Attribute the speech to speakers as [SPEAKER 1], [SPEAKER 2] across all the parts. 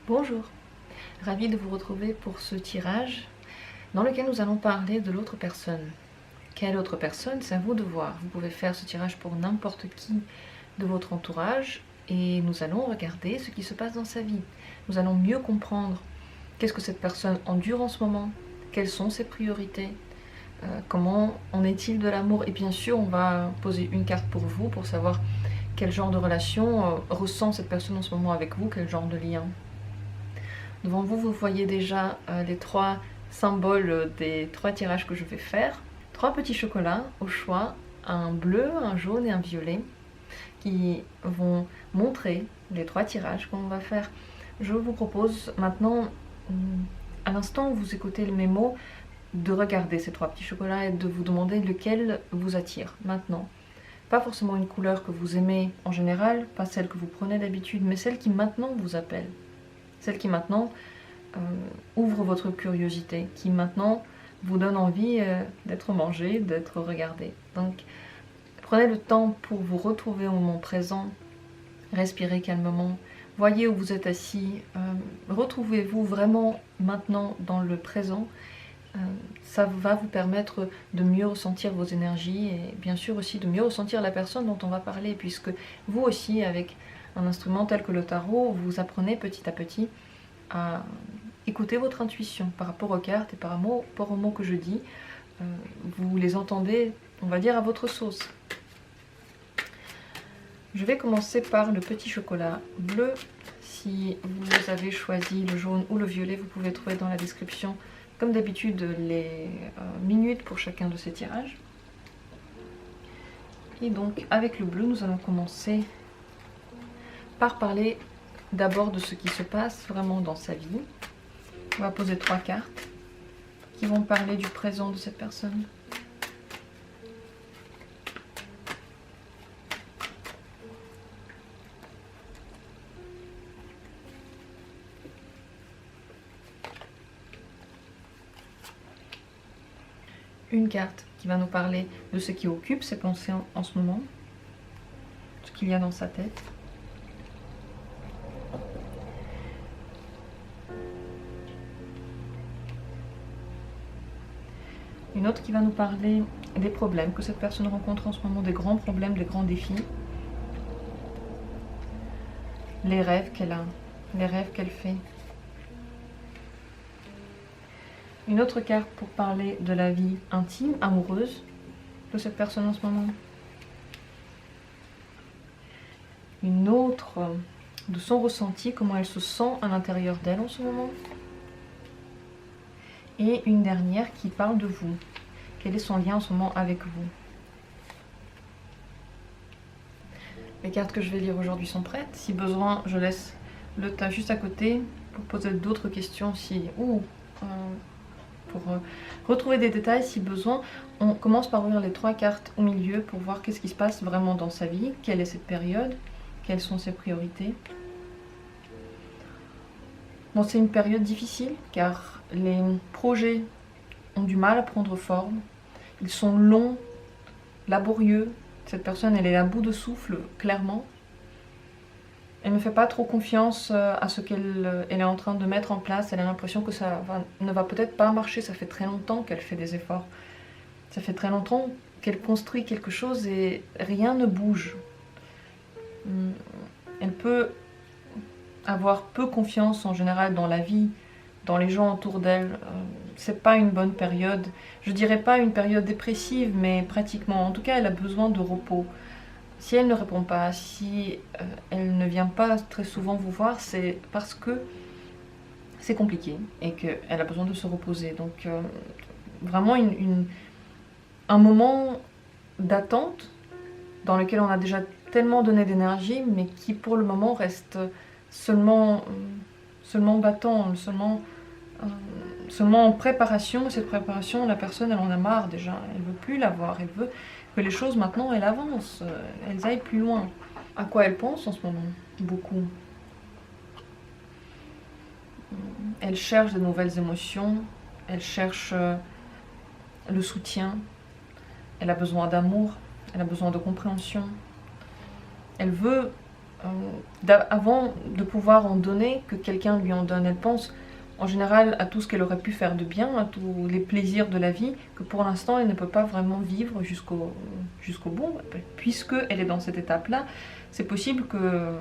[SPEAKER 1] Bonjour, ravie de vous retrouver pour ce tirage dans lequel nous allons parler de l'autre personne. Quelle autre personne? C'est à vous de voir. Vous pouvez faire ce tirage pour n'importe qui de votre entourage et nous allons regarder ce qui se passe dans sa vie. Nous allons mieux comprendre qu'est-ce que cette personne endure en ce moment, quelles sont ses priorités, comment en est-il de l'amour, et bien sûr on va poser une carte pour vous pour savoir quel genre de relation ressent cette personne en ce moment avec vous, quel genre de lien. Devant vous, vous voyez déjà les trois symboles des trois tirages que je vais faire. Trois petits chocolats au choix, un bleu, un jaune et un violet, qui vont montrer les trois tirages qu'on va faire. Je vous propose maintenant, à l'instant où vous écoutez mes mots, de regarder ces trois petits chocolats et de vous demander lequel vous attire maintenant. Pas forcément une couleur que vous aimez en général, pas celle que vous prenez d'habitude, mais celle qui maintenant vous appelle. Celle qui maintenant ouvre votre curiosité, qui maintenant vous donne envie d'être mangé, d'être regardé. Donc prenez le temps pour vous retrouver au moment présent, respirez calmement, voyez où vous êtes assis, retrouvez-vous vraiment maintenant dans le présent. Ça va vous permettre de mieux ressentir vos énergies et bien sûr aussi de mieux ressentir la personne dont on va parler, puisque vous aussi, avec un instrument tel que le tarot, vous apprenez petit à petit à écouter votre intuition par rapport aux cartes et par rapport aux mots que je dis. Vous les entendez, on va dire, à votre sauce. Je vais commencer par le petit chocolat bleu. Si vous avez choisi le jaune ou le violet, vous pouvez trouver dans la description, comme d'habitude, les minutes pour chacun de ces tirages. Et donc, avec le bleu, nous allons commencer par parler d'abord de ce qui se passe vraiment dans sa vie. On va poser trois cartes qui vont parler du présent de cette personne. Une carte qui va nous parler de ce qui occupe ses pensées en ce moment, ce qu'il y a dans sa tête. Une autre qui va nous parler des problèmes que cette personne rencontre en ce moment, des grands problèmes, des grands défis. Les rêves qu'elle a, les rêves qu'elle fait. Une autre carte pour parler de la vie intime, amoureuse de cette personne en ce moment. Une autre de son ressenti, comment elle se sent à l'intérieur d'elle en ce moment. Et une dernière qui parle de vous. Quel est son lien en ce moment avec vous? Les cartes que je vais lire aujourd'hui sont prêtes. Si besoin, je laisse le tas juste à côté pour poser d'autres questions pour retrouver des détails si besoin. On commence par ouvrir les trois cartes au milieu pour voir qu'est-ce qui se passe vraiment dans sa vie, quelle est cette période, quelles sont ses priorités. Bon, c'est une période difficile car les projets ont du mal à prendre forme. Ils sont longs, laborieux. Cette personne, elle est à bout de souffle, clairement. Elle ne fait pas trop confiance à ce qu'elle est en train de mettre en place. Elle a l'impression que ça ne va peut-être pas marcher. Ça fait très longtemps qu'elle fait des efforts. Ça fait très longtemps qu'elle construit quelque chose et rien ne bouge. Elle peut avoir peu confiance en général dans la vie, dans les gens autour d'elle. C'est pas une bonne période. Je dirais pas une période dépressive, mais pratiquement. En tout cas, elle a besoin de repos. Si elle ne répond pas, si elle ne vient pas très souvent vous voir, c'est parce que c'est compliqué et qu'elle a besoin de se reposer. Donc vraiment un moment d'attente dans lequel on a déjà tellement donné d'énergie, mais qui pour le moment reste seulement battant, seulement en préparation. Cette préparation, la personne, elle en a marre déjà. Elle veut plus la voir, elle veut que les choses maintenant, elles avancent, elles aillent plus loin. À quoi elle pense en ce moment? Beaucoup. Elle cherche de nouvelles émotions, elle cherche le soutien, elle a besoin d'amour, elle a besoin de compréhension. Elle veut avant de pouvoir en donner, que quelqu'un lui en donne. Elle pense en général à tout ce qu'elle aurait pu faire de bien, à tous les plaisirs de la vie, que pour l'instant elle ne peut pas vraiment vivre jusqu'au bout, puisque elle est dans cette étape-là. C'est possible que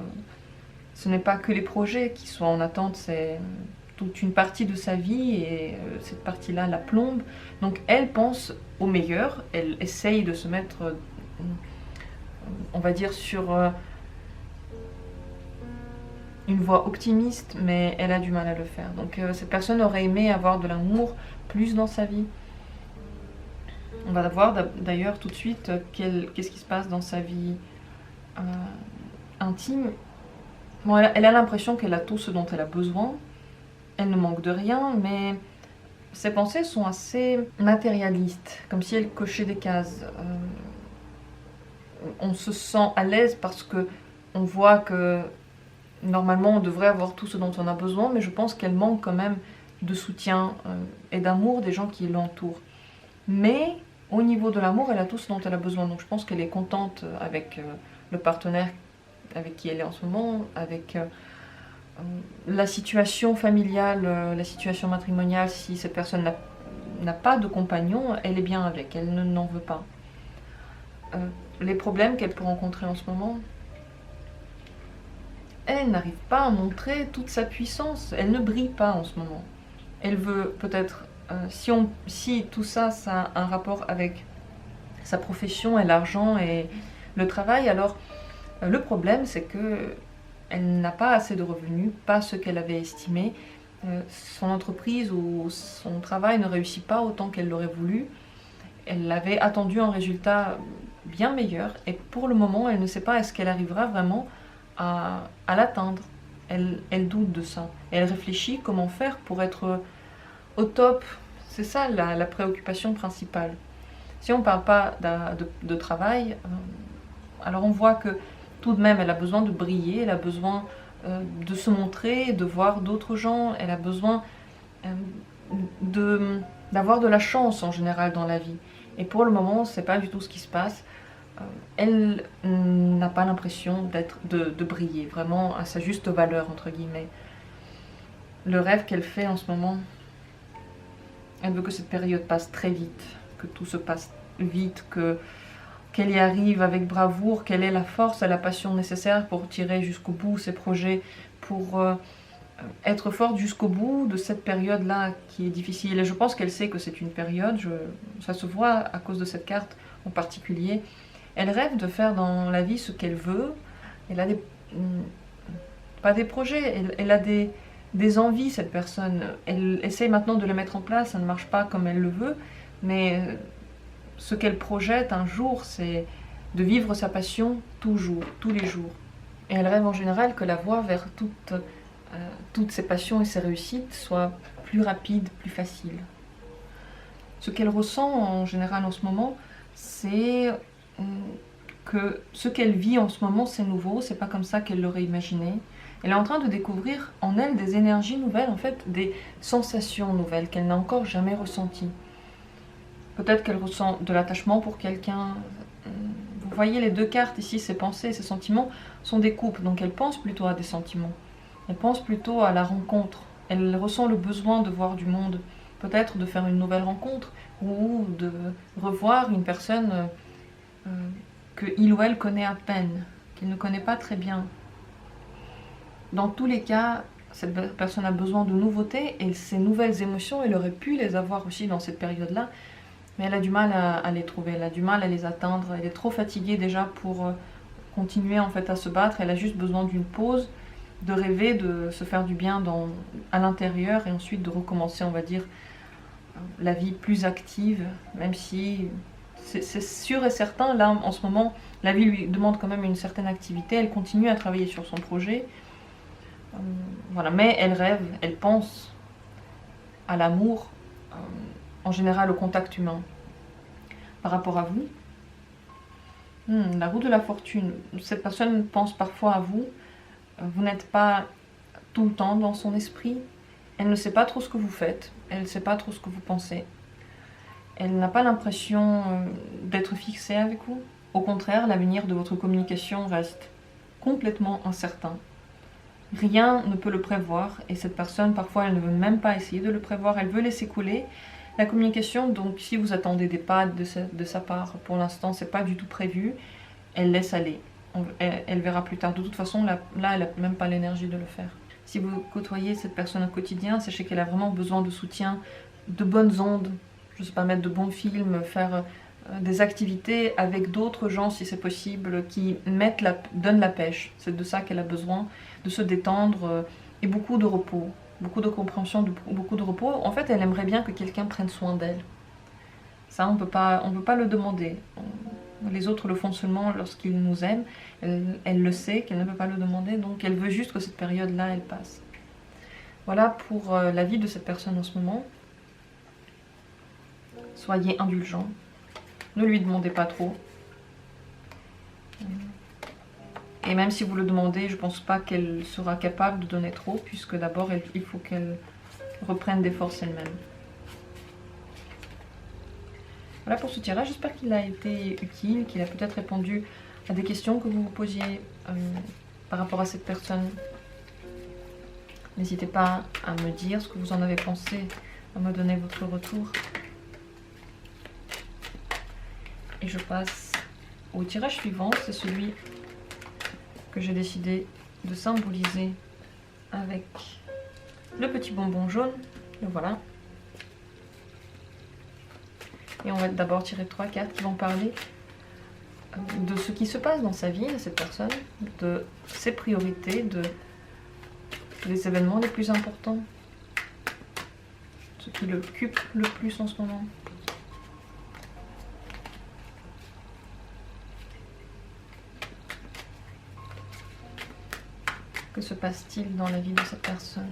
[SPEAKER 1] ce n'est pas que les projets qui soient en attente, c'est toute une partie de sa vie et cette partie-là la plombe. Donc elle pense au meilleur, elle essaye de se mettre, on va dire, sur une voie optimiste, mais elle a du mal à le faire. Donc cette personne aurait aimé avoir de l'amour plus dans sa vie. On va voir d'ailleurs tout de suite qu'est-ce qui se passe dans sa vie intime. Bon, elle a l'impression qu'elle a tout ce dont elle a besoin. Elle ne manque de rien, mais ses pensées sont assez matérialistes, comme si elle cochait des cases. On se sent à l'aise parce que on voit que normalement on devrait avoir tout ce dont on a besoin, mais je pense qu'elle manque quand même de soutien et d'amour des gens qui l'entourent. Mais au niveau de l'amour, elle a tout ce dont elle a besoin, donc je pense qu'elle est contente avec le partenaire avec qui elle est en ce moment, avec la situation familiale, la situation matrimoniale. Si cette personne n'a pas de compagnon, elle est bien avec, elle n'en veut pas. Les problèmes qu'elle peut rencontrer en ce moment, elle n'arrive pas à montrer toute sa puissance, elle ne brille pas en ce moment. Elle veut peut-être, si tout ça, ça a un rapport avec sa profession et l'argent et le travail, alors le problème c'est que elle n'a pas assez de revenus, pas ce qu'elle avait estimé. Son entreprise ou son travail ne réussit pas autant qu'elle l'aurait voulu. Elle avait attendu un résultat bien meilleur et pour le moment, elle ne sait pas est-ce qu'elle arrivera vraiment à l'atteindre. Elle doute de ça. Et elle réfléchit comment faire pour être au top. C'est ça la préoccupation principale. Si on ne parle pas de travail, alors on voit que tout de même, elle a besoin de briller, elle a besoin de se montrer, de voir d'autres gens, elle a besoin d'avoir de la chance en général dans la vie. Et pour le moment, c'est pas du tout ce qui se passe. Elle n'a pas l'impression de briller vraiment à sa juste valeur, entre guillemets. Le rêve qu'elle fait en ce moment, elle veut que cette période passe très vite, que tout se passe vite, qu'elle y arrive avec bravoure, qu'elle ait la force et la passion nécessaires pour tirer jusqu'au bout ses projets, pour être forte jusqu'au bout de cette période-là qui est difficile. Et je pense qu'elle sait que c'est une période, ça se voit à cause de cette carte en particulier. Elle rêve de faire dans la vie ce qu'elle veut. Elle a pas des projets, elle a des envies, cette personne. Elle essaye maintenant de les mettre en place, ça ne marche pas comme elle le veut, mais ce qu'elle projette un jour, c'est de vivre sa passion toujours, tous les jours. Et elle rêve en général que la voie vers toutes ses passions et ses réussites soit plus rapide, plus facile. Ce qu'elle ressent en général en ce moment, c'est que ce qu'elle vit en ce moment, c'est nouveau, c'est pas comme ça qu'elle l'aurait imaginé. Elle est en train de découvrir en elle des énergies nouvelles, en fait, des sensations nouvelles qu'elle n'a encore jamais ressenties. Peut-être qu'elle ressent de l'attachement pour quelqu'un. Vous voyez les deux cartes ici, ses pensées et ses sentiments sont des coupes, donc elle pense plutôt à des sentiments. Elle pense plutôt à la rencontre. Elle ressent le besoin de voir du monde, peut-être de faire une nouvelle rencontre ou de revoir une personne que il ou elle connaît à peine, qu'il ne connaît pas très bien. Dans tous les cas, cette personne a besoin de nouveautés et ces nouvelles émotions, elle aurait pu les avoir aussi dans cette période-là, mais elle a du mal à les trouver, elle a du mal à les atteindre, elle est trop fatiguée déjà pour continuer en fait à se battre, elle a juste besoin d'une pause, de rêver, de se faire du bien à l'intérieur et ensuite de recommencer, on va dire, la vie plus active, même si c'est sûr et certain, là en ce moment, la vie lui demande quand même une certaine activité, elle continue à travailler sur son projet, voilà, mais elle rêve, elle pense à l'amour, en général au contact humain. Par rapport à vous, la roue de la fortune, cette personne pense parfois à vous, vous n'êtes pas tout le temps dans son esprit, elle ne sait pas trop ce que vous faites, elle ne sait pas trop ce que vous pensez, elle n'a pas l'impression d'être fixée avec vous. Au contraire, l'avenir de votre communication reste complètement incertain. Rien ne peut le prévoir et cette personne, parfois, elle ne veut même pas essayer de le prévoir, elle veut laisser couler la communication. Donc si vous attendez des pas de sa part, pour l'instant, c'est pas du tout prévu, elle laisse aller. Elle verra plus tard. De toute façon, là elle n'a même pas l'énergie de le faire. Si vous côtoyez cette personne au quotidien, sachez qu'elle a vraiment besoin de soutien, de bonnes ondes, je ne sais pas, mettre de bons films, faire des activités avec d'autres gens si c'est possible, qui donnent la pêche. C'est de ça qu'elle a besoin, de se détendre et beaucoup de repos, beaucoup de compréhension, beaucoup de repos. En fait, elle aimerait bien que quelqu'un prenne soin d'elle. Ça, on peut pas le demander. Les autres le font seulement lorsqu'ils nous aiment. Elle le sait qu'elle ne peut pas le demander, donc elle veut juste que cette période-là, elle passe. Voilà pour la vie de cette personne en ce moment. Soyez indulgents. Ne lui demandez pas trop. Et même si vous le demandez, je ne pense pas qu'elle sera capable de donner trop, puisque d'abord, il faut qu'elle reprenne des forces elle-même. Voilà pour ce tirage. J'espère qu'il a été utile, qu'il a peut-être répondu à des questions que vous vous posiez par rapport à cette personne. N'hésitez pas à me dire ce que vous en avez pensé, à me donner votre retour. Et je passe au tirage suivant, c'est celui que j'ai décidé de symboliser avec le petit bonbon jaune. Le voilà. Et on va d'abord tirer 3 cartes qui vont parler de ce qui se passe dans sa vie de cette personne, de ses priorités, des événements les plus importants, ce qui l'occupe le plus en ce moment. Que se passe-t-il dans la vie de cette personne?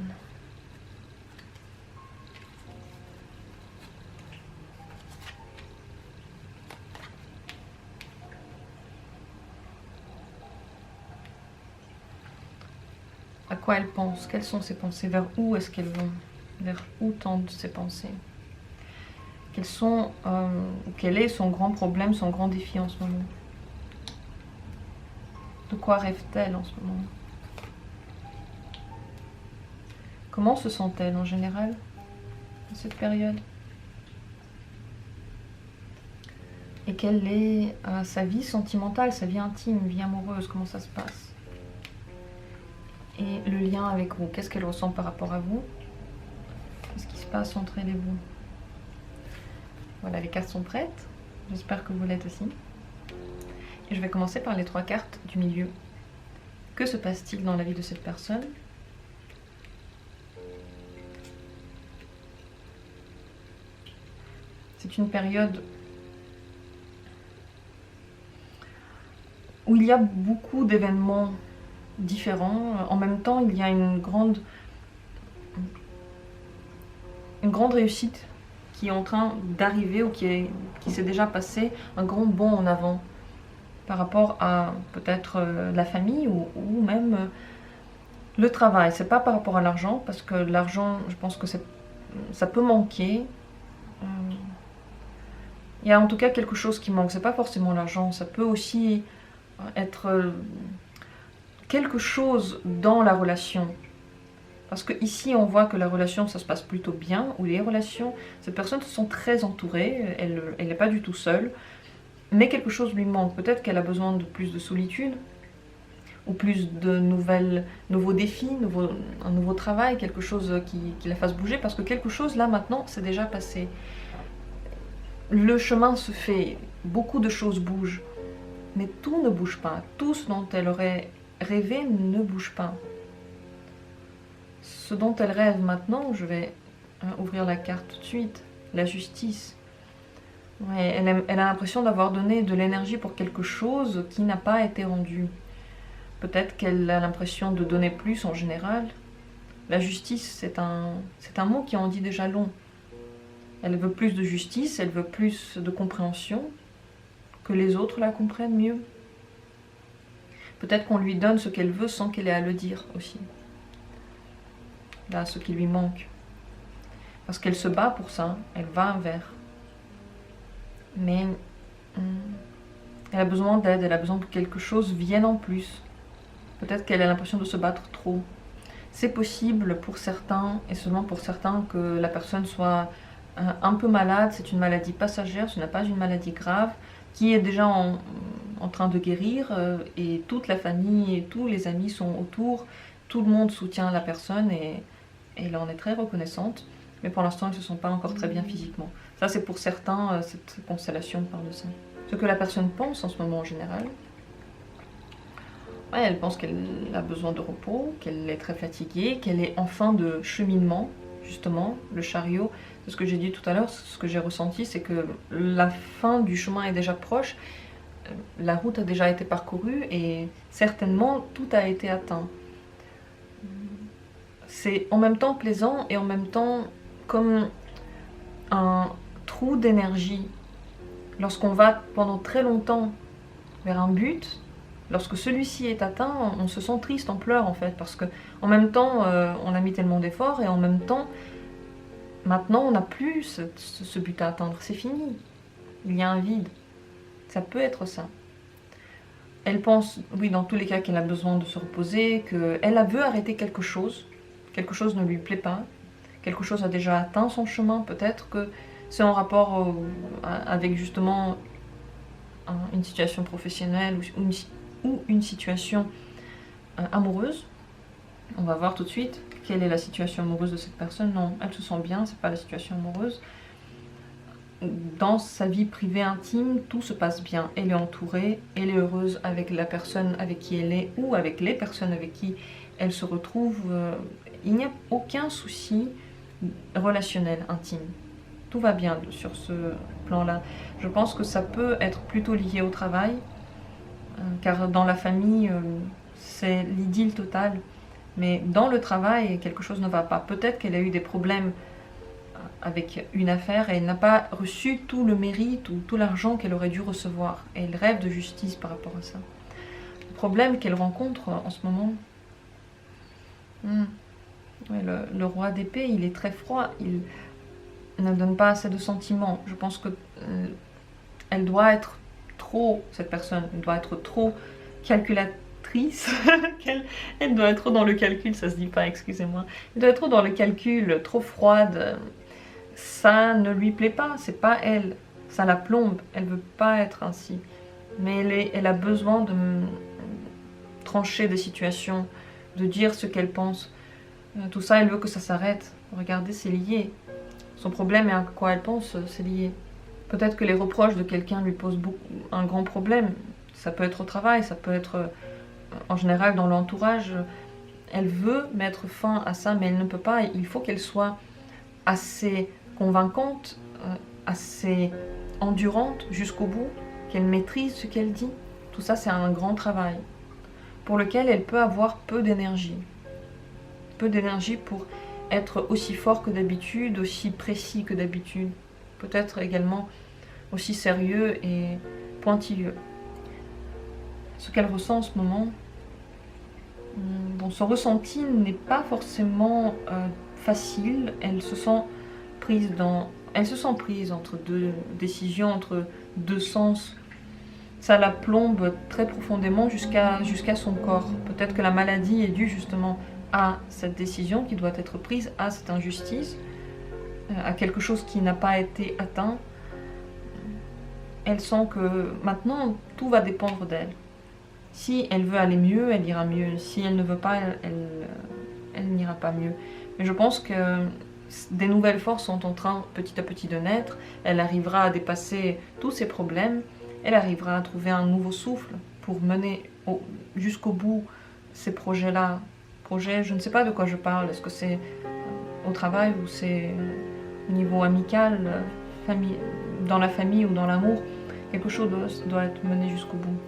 [SPEAKER 1] À quoi elle pense? Quelles sont ses pensées? Vers où est-ce qu'elles vont? Vers où tendent ses pensées? Quel est son grand problème, son grand défi en ce moment? De quoi rêve-t-elle en ce moment? Comment se sent-elle en général dans cette période? Et quelle est sa vie sentimentale, sa vie intime, vie amoureuse? Comment ça se passe? Et le lien avec vous, qu'est-ce qu'elle ressent par rapport à vous? Qu'est-ce qui se passe entre elle et vous? Voilà, les cartes sont prêtes. J'espère que vous l'êtes aussi. Et je vais commencer par les 3 cartes du milieu. Que se passe-t-il dans la vie de cette personne? C'est une période où il y a beaucoup d'événements différents. En même temps, il y a une grande réussite qui est en train d'arriver ou qui s'est déjà passé, un grand bond en avant par rapport à peut-être la famille ou même le travail. C'est pas par rapport à l'argent, parce que l'argent, je pense que ça peut manquer. Il y a en tout cas quelque chose qui manque. C'est pas forcément l'argent, ça peut aussi être quelque chose dans la relation. Parce que ici on voit que la relation ça se passe plutôt bien, ou les relations, ces personnes sont très entourées, elle n'est pas du tout seule, mais quelque chose lui manque. Peut-être qu'elle a besoin de plus de solitude, ou plus de nouveaux défis, un nouveau travail, quelque chose qui la fasse bouger, parce que quelque chose là maintenant c'est déjà passé. Le chemin se fait, beaucoup de choses bougent, mais tout ne bouge pas. Tout ce dont elle aurait rêvé ne bouge pas. Ce dont elle rêve maintenant, je vais ouvrir la carte tout de suite, la justice. Ouais, elle a l'impression d'avoir donné de l'énergie pour quelque chose qui n'a pas été rendu. Peut-être qu'elle a l'impression de donner plus en général. La justice, c'est un mot qui en dit déjà long. Elle veut plus de justice, elle veut plus de compréhension, que les autres la comprennent mieux. Peut-être qu'on lui donne ce qu'elle veut sans qu'elle ait à le dire aussi. Là, ce qui lui manque. Parce qu'elle se bat pour ça, elle va vers. Mais elle a besoin d'aide, elle a besoin que quelque chose vienne en plus. Peut-être qu'elle a l'impression de se battre trop. C'est possible pour certains, et seulement pour certains, que la personne soit un peu malade. C'est une maladie passagère, ce n'est pas une maladie grave, qui est déjà en train de guérir, et toute la famille et tous les amis sont autour. Tout le monde soutient la personne et elle en est très reconnaissante. Mais pour l'instant, ils ne se sentent pas encore très bien physiquement. Ça, c'est pour certains, cette constellation parle de ça. Ce que la personne pense en ce moment en général, ouais, elle pense qu'elle a besoin de repos, qu'elle est très fatiguée, qu'elle est en fin de cheminement, justement, le chariot. C'est ce que j'ai dit tout à l'heure, ce que j'ai ressenti, c'est que la fin du chemin est déjà proche, la route a déjà été parcourue et certainement tout a été atteint. C'est en même temps plaisant et en même temps comme un trou d'énergie. Lorsqu'on va pendant très longtemps vers un but, lorsque celui-ci est atteint, on se sent triste, on pleure en fait, parce que en même temps, on a mis tellement d'efforts et en même temps, maintenant, on n'a plus ce but à atteindre, c'est fini. Il y a un vide. Ça peut être ça. Elle pense, oui, dans tous les cas, qu'elle a besoin de se reposer, qu'elle veut arrêter quelque chose ne lui plaît pas, quelque chose a déjà atteint son chemin, peut-être que c'est en rapport avec justement une situation professionnelle ou une situation amoureuse. On va voir tout de suite quelle est la situation amoureuse de cette personne. Non, elle se sent bien, c'est pas la situation amoureuse. Dans sa vie privée intime, tout se passe bien. Elle est entourée, elle est heureuse avec la personne avec qui elle est ou avec les personnes avec qui elle se retrouve. Il n'y a aucun souci relationnel, intime. Tout va bien sur ce plan-là. Je pense que ça peut être plutôt lié au travail, car dans la famille, c'est l'idylle totale. Mais dans le travail, quelque chose ne va pas. Peut-être qu'elle a eu des problèmes avec une affaire et elle n'a pas reçu tout le mérite ou tout l'argent qu'elle aurait dû recevoir. Et elle rêve de justice par rapport à ça. Le problème qu'elle rencontre en ce moment... Ouais, le roi d'épée, il est très froid, il ne donne pas assez de sentiments. Je pense que elle doit être trop, cette personne, elle doit être trop calculatrice, elle doit être trop dans le calcul, ça se dit pas, excusez-moi. Elle doit être trop dans le calcul, trop froide. Ça ne lui plaît pas, c'est pas elle, ça la plombe, elle veut pas être ainsi. Mais elle a besoin de trancher des situations, de dire ce qu'elle pense. Tout ça, elle veut que ça s'arrête. Regardez, c'est lié. Son problème et à quoi elle pense, c'est lié. Peut-être que les reproches de quelqu'un lui posent un grand problème. Ça peut être au travail, ça peut être en général dans l'entourage. Elle veut mettre fin à ça, mais elle ne peut pas. Il faut qu'elle soit assez convaincante, assez endurante jusqu'au bout, qu'elle maîtrise ce qu'elle dit. Tout ça, c'est un grand travail pour lequel elle peut avoir peu d'énergie. Peu d'énergie pour être aussi fort que d'habitude, aussi précis que d'habitude. Peut-être également aussi sérieux et pointilleux. Ce qu'elle ressent en ce moment, son ressenti n'est pas forcément facile. Elle se sent prise entre deux décisions, entre deux sens. Ça la plombe très profondément jusqu'à son corps. Peut-être que la maladie est due justement à cette décision qui doit être prise, à cette injustice, à quelque chose qui n'a pas été atteint. Elle sent que maintenant, tout va dépendre d'elle. Si elle veut aller mieux, elle ira mieux. Si elle ne veut pas, elle n'ira pas mieux. Mais je pense que des nouvelles forces sont en train petit à petit de naître. Elle arrivera à dépasser tous ses problèmes. Elle arrivera à trouver un nouveau souffle pour mener jusqu'au bout ces projets-là. Je ne sais pas de quoi je parle. Est-ce que c'est au travail ou c'est au niveau amical, dans la famille ou dans l'amour? Quelque chose doit être mené jusqu'au bout.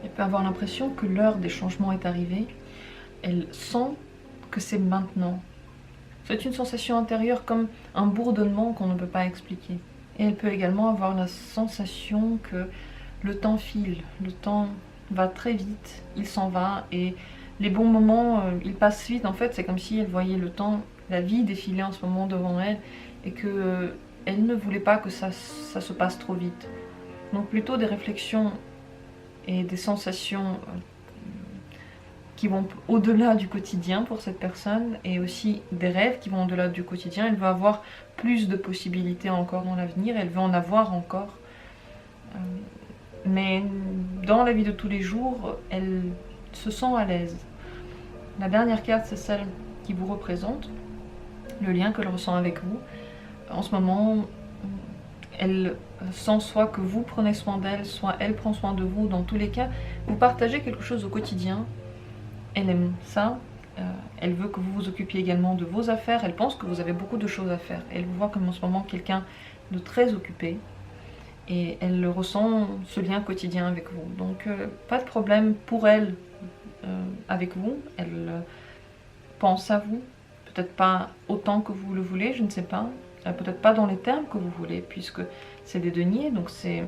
[SPEAKER 1] Elle peut avoir l'impression que l'heure des changements est arrivée. Elle sent que c'est maintenant. C'est une sensation intérieure comme un bourdonnement qu'on ne peut pas expliquer. Et elle peut également avoir la sensation que le temps file, le temps va très vite, il s'en va et les bons moments, ils passent vite. En fait, c'est comme si elle voyait le temps, la vie défiler en ce moment devant elle et que elle ne voulait pas que ça se passe trop vite. Donc plutôt des réflexions et des sensations qui vont au-delà du quotidien pour cette personne, et aussi des rêves qui vont au-delà du quotidien. Elle veut avoir plus de possibilités encore dans l'avenir, elle veut en avoir encore. Mais dans la vie de tous les jours, elle se sent à l'aise. La dernière carte, c'est celle qui vous représente, le lien qu'elle ressent avec vous. En ce moment, elle sent soit que vous prenez soin d'elle, soit elle prend soin de vous. Dans tous les cas, vous partagez quelque chose au quotidien. Elle aime ça. Elle veut que vous vous occupiez également de vos affaires. Elle pense que vous avez beaucoup de choses à faire. Elle vous voit comme en ce moment quelqu'un de très occupé. Et elle ressent ce lien quotidien avec vous. Donc pas de problème pour elle avec vous. Elle pense à vous. Peut-être pas autant que vous le voulez, je ne sais pas. Peut-être pas dans les termes que vous voulez, puisque c'est des deniers, donc c'est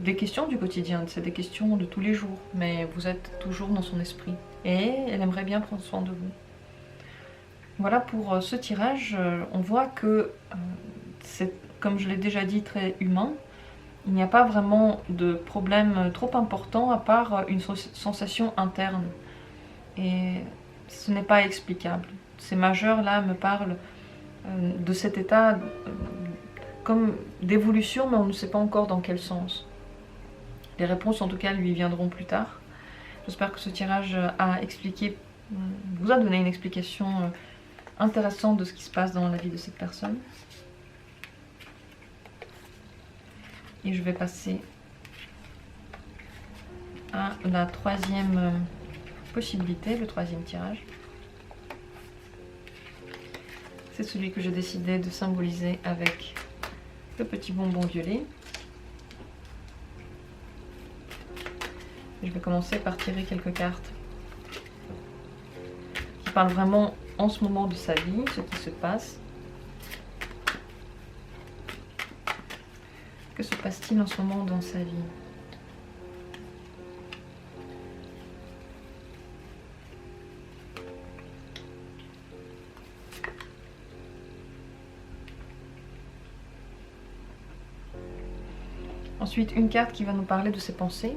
[SPEAKER 1] des questions du quotidien, c'est des questions de tous les jours. Mais vous êtes toujours dans son esprit. Et elle aimerait bien prendre soin de vous. Voilà pour ce tirage. On voit que c'est, comme je l'ai déjà dit, très humain. Il n'y a pas vraiment de problème trop important à part une sensation interne. Et ce n'est pas explicable. Ces majeurs-là me parlent de cet état comme d'évolution, mais on ne sait pas encore dans quel sens. Les réponses, en tout cas, lui viendront plus tard. J'espère que ce tirage a expliqué, vous a donné une explication intéressante de ce qui se passe dans la vie de cette personne. Et je vais passer à la troisième possibilité, le troisième tirage. C'est celui que j'ai décidé de symboliser avec le petit bonbon violet. Je vais commencer par tirer quelques cartes qui parlent vraiment en ce moment de sa vie, ce qui se passe. Que se passe-t-il en ce moment dans sa vie ? Ensuite, une carte qui va nous parler de ses pensées.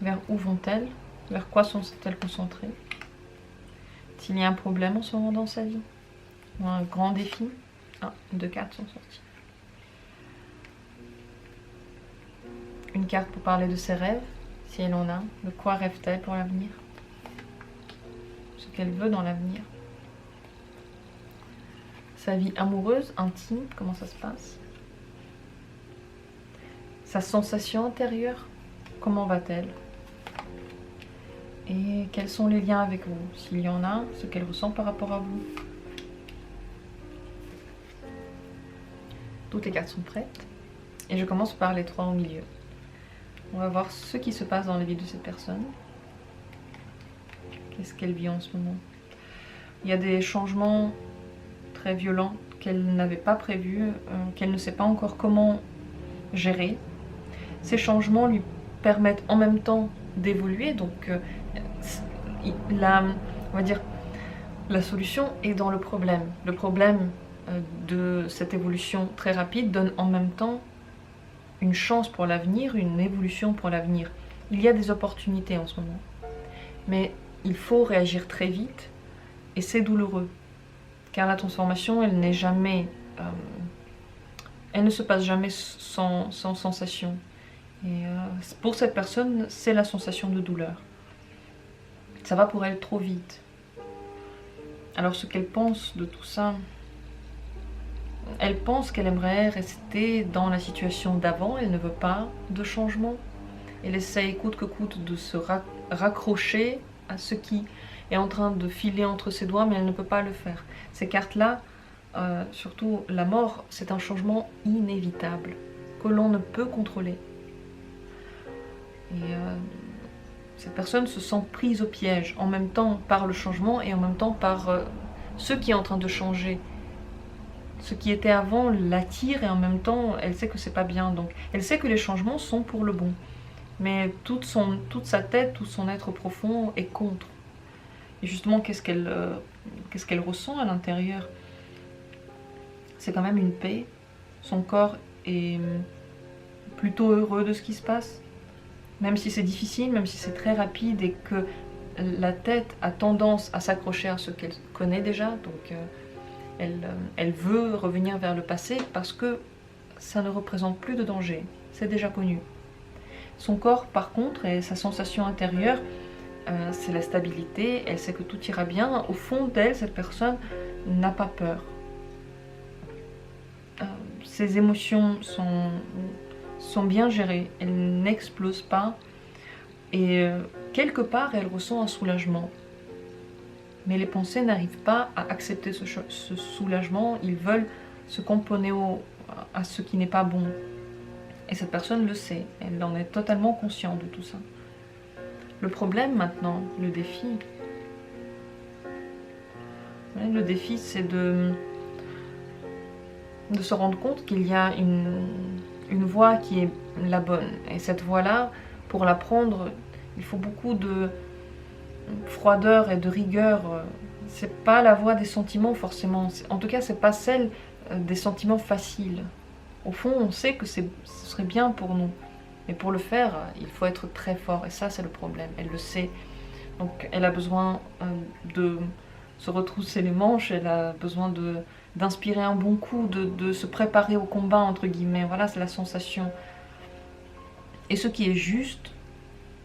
[SPEAKER 1] Vers où vont-elles? Vers quoi sont-elles concentrées? S'il y a un problème en ce moment dans sa vie? Ou un grand défi? Ah, deux cartes sont sorties. Une carte pour parler de ses rêves, si elle en a. De quoi rêve-t-elle pour l'avenir? Ce qu'elle veut dans l'avenir. Sa vie amoureuse, intime, comment ça se passe? Sa sensation intérieure, comment va-t-elle? Et quels sont les liens avec vous? S'il y en a, ce qu'elle ressent par rapport à vous. Toutes les cartes sont prêtes. Et je commence par les trois au milieu. On va voir ce qui se passe dans la vie de cette personne. Qu'est-ce qu'elle vit en ce moment? Il y a des changements très violents qu'elle n'avait pas prévus, qu'elle ne sait pas encore comment gérer. Ces changements lui permettent en même temps d'évoluer, donc on va dire, la solution est dans le problème. Le problème de cette évolution très rapide donne en même temps une chance pour l'avenir, une évolution pour l'avenir. Il y a des opportunités en ce moment, mais il faut réagir très vite et c'est douloureux, car la transformation, elle n'est jamais, elle ne se passe jamais sans sensation. Et pour cette personne, c'est la sensation de douleur. Ça va pour elle trop vite. Alors ce qu'elle pense de tout ça, elle pense qu'elle aimerait rester dans la situation d'avant, elle ne veut pas de changement. Elle essaye coûte que coûte de se raccrocher à ce qui est en train de filer entre ses doigts, mais elle ne peut pas le faire. Ces cartes-là, surtout la mort, c'est un changement inévitable, que l'on ne peut contrôler. Et cette personne se sent prise au piège, en même temps par le changement et en même temps par ce qui est en train de changer. Ce qui était avant l'attire et en même temps elle sait que c'est pas bien. Donc elle sait que les changements sont pour le bon. Mais toute sa tête, tout son être profond est contre. Et justement, qu'est-ce qu'elle ressent à l'intérieur? C'est quand même une paix. Son corps est plutôt heureux de ce qui se passe. Même si c'est difficile, même si c'est très rapide et que la tête a tendance à s'accrocher à ce qu'elle connaît déjà, donc elle veut revenir vers le passé parce que ça ne représente plus de danger, c'est déjà connu. Son corps par contre et sa sensation intérieure, c'est la stabilité, elle sait que tout ira bien. Au fond d'elle, cette personne n'a pas peur. Ses émotions sont bien gérées, elles n'explosent pas et quelque part elle ressent un soulagement. Mais les pensées n'arrivent pas à accepter ce soulagement, ils veulent se composer à ce qui n'est pas bon. Et cette personne le sait, elle en est totalement consciente de tout ça. Le problème maintenant, le défi c'est de se rendre compte qu'il y a une voie qui est la bonne. Et cette voie-là, pour la prendre, il faut beaucoup de froideur et de rigueur. C'est pas la voie des sentiments forcément. En tout cas, c'est pas celle des sentiments faciles. Au fond, on sait que ce serait bien pour nous. Mais pour le faire, il faut être très fort. Et ça, c'est le problème. Elle le sait. Donc, elle a besoin de se retrousser les manches. Elle a besoin d'inspirer un bon coup, de se préparer au combat, entre guillemets. Voilà, c'est la sensation. Et ce qui est juste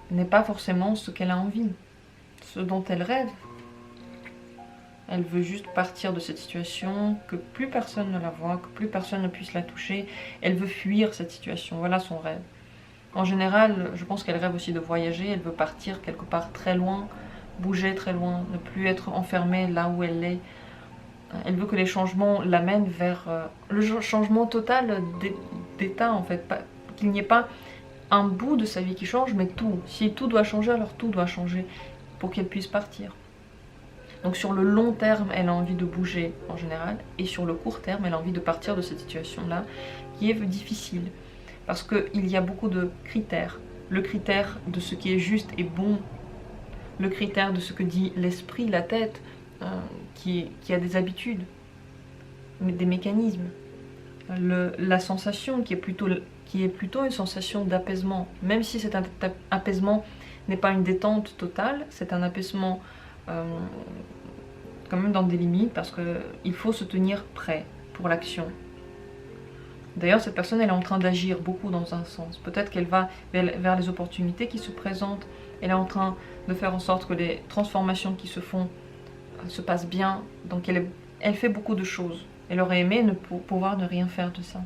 [SPEAKER 1] n'est pas forcément ce qu'elle a envie, ce dont elle rêve. Elle veut juste partir de cette situation, que plus personne ne la voit, que plus personne ne puisse la toucher. Elle veut fuir cette situation, voilà son rêve. En général, je pense qu'elle rêve aussi de voyager, elle veut partir quelque part très loin, bouger très loin, ne plus être enfermée là où elle est. Elle veut que les changements l'amènent vers le changement total d'état en fait, qu'il n'y ait pas un bout de sa vie qui change, mais tout. Si tout doit changer, alors tout doit changer pour qu'elle puisse partir. Donc sur le long terme, elle a envie de bouger en général, et sur le court terme, elle a envie de partir de cette situation-là, qui est difficile. Parce qu'il y a beaucoup de critères. Le critère de ce qui est juste et bon, le critère de ce que dit l'esprit, la tête, qui a des habitudes, des mécanismes. La sensation qui est plutôt une sensation d'apaisement, même si cet apaisement n'est pas une détente totale, c'est un apaisement quand même dans des limites, parce qu'il faut se tenir prêt pour l'action. D'ailleurs, cette personne, elle est en train d'agir beaucoup dans un sens. Peut-être qu'elle va vers les opportunités qui se présentent, elle est en train de faire en sorte que les transformations qui se font se passent bien, donc elle fait beaucoup de choses. Elle aurait aimé pouvoir ne rien faire de ça.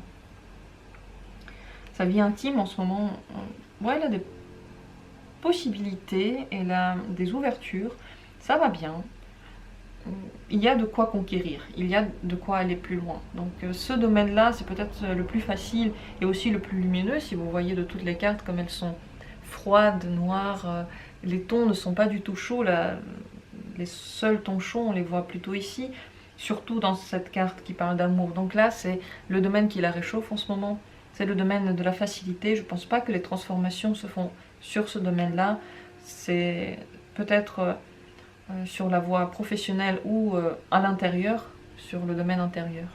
[SPEAKER 1] Sa vie intime en ce moment, ouais, elle a des possibilités, elle a des ouvertures, ça va bien. Il y a de quoi conquérir, il y a de quoi aller plus loin. Donc ce domaine-là, c'est peut-être le plus facile et aussi le plus lumineux. Si vous voyez de toutes les cartes comme elles sont froides, noires, les tons ne sont pas du tout chauds. Les seuls tons chauds, on les voit plutôt ici, surtout dans cette carte qui parle d'amour. Donc là, c'est le domaine qui la réchauffe en ce moment. C'est le domaine de la facilité. Je ne pense pas que les transformations se font sur ce domaine-là. C'est peut-être sur la voie professionnelle ou à l'intérieur, sur le domaine intérieur.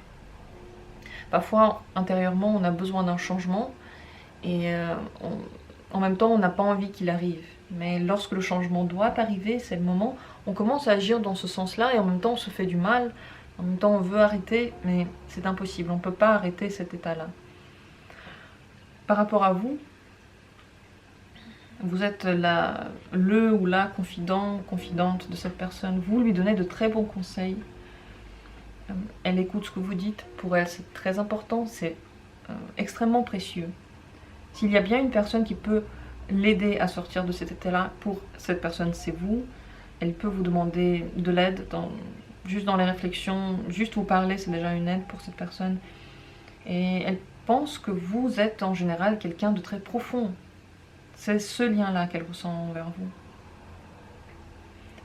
[SPEAKER 1] Parfois, intérieurement, on a besoin d'un changement et en même temps, on n'a pas envie qu'il arrive. Mais lorsque le changement doit arriver, c'est le moment, on commence à agir dans ce sens-là et en même temps, on se fait du mal. En même temps, on veut arrêter, mais c'est impossible. On ne peut pas arrêter cet état-là. Par rapport à vous, vous êtes le ou la confidente de cette personne. Vous lui donnez de très bons conseils. Elle écoute ce que vous dites. Pour elle, c'est très important. C'est extrêmement précieux. S'il y a bien une personne qui peut l'aider à sortir de cet état-là, pour cette personne, c'est vous. Elle peut vous demander de l'aide, juste dans les réflexions. Juste vous parler, c'est déjà une aide pour cette personne. Et elle pense que vous êtes en général quelqu'un de très profond. C'est ce lien-là qu'elle ressent envers vous.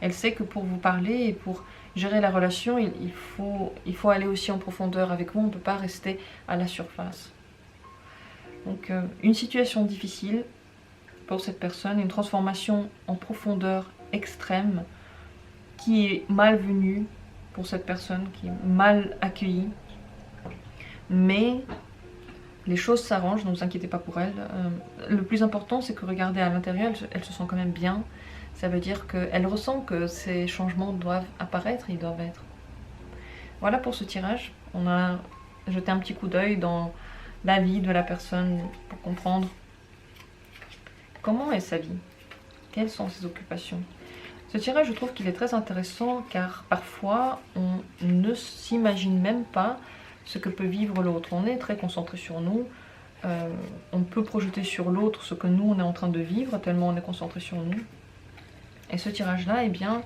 [SPEAKER 1] Elle sait que pour vous parler et pour gérer la relation, il faut aller aussi en profondeur avec vous. On ne peut pas rester à la surface. Donc, une situation difficile pour cette personne, une transformation en profondeur extrême qui est malvenue pour cette personne, qui est mal accueillie. Mais les choses s'arrangent, ne vous inquiétez pas pour elle. Le plus important, c'est que regardez à l'intérieur, elle se sent quand même bien. Ça veut dire qu'elle ressent que ces changements doivent apparaître, ils doivent être. Voilà pour ce tirage. On a jeté un petit coup d'œil dans la vie de la personne pour comprendre comment est sa vie, quelles sont ses occupations. Ce tirage, je trouve qu'il est très intéressant car parfois on ne s'imagine même pas ce que peut vivre l'autre. On est très concentré sur nous, on peut projeter sur l'autre ce que nous on est en train de vivre tellement on est concentré sur nous. Et ce tirage-là, eh bien,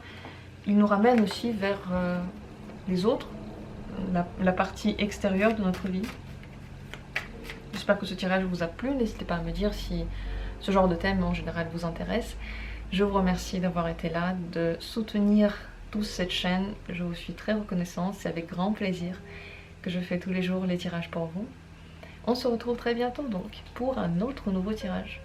[SPEAKER 1] il nous ramène aussi vers les autres, la partie extérieure de notre vie. J'espère que ce tirage vous a plu. N'hésitez pas à me dire si ce genre de thème en général vous intéresse. Je vous remercie d'avoir été là, de soutenir tous cette chaîne. Je vous suis très reconnaissante. C'est avec grand plaisir que je fais tous les jours les tirages pour vous. On se retrouve très bientôt donc pour un autre nouveau tirage.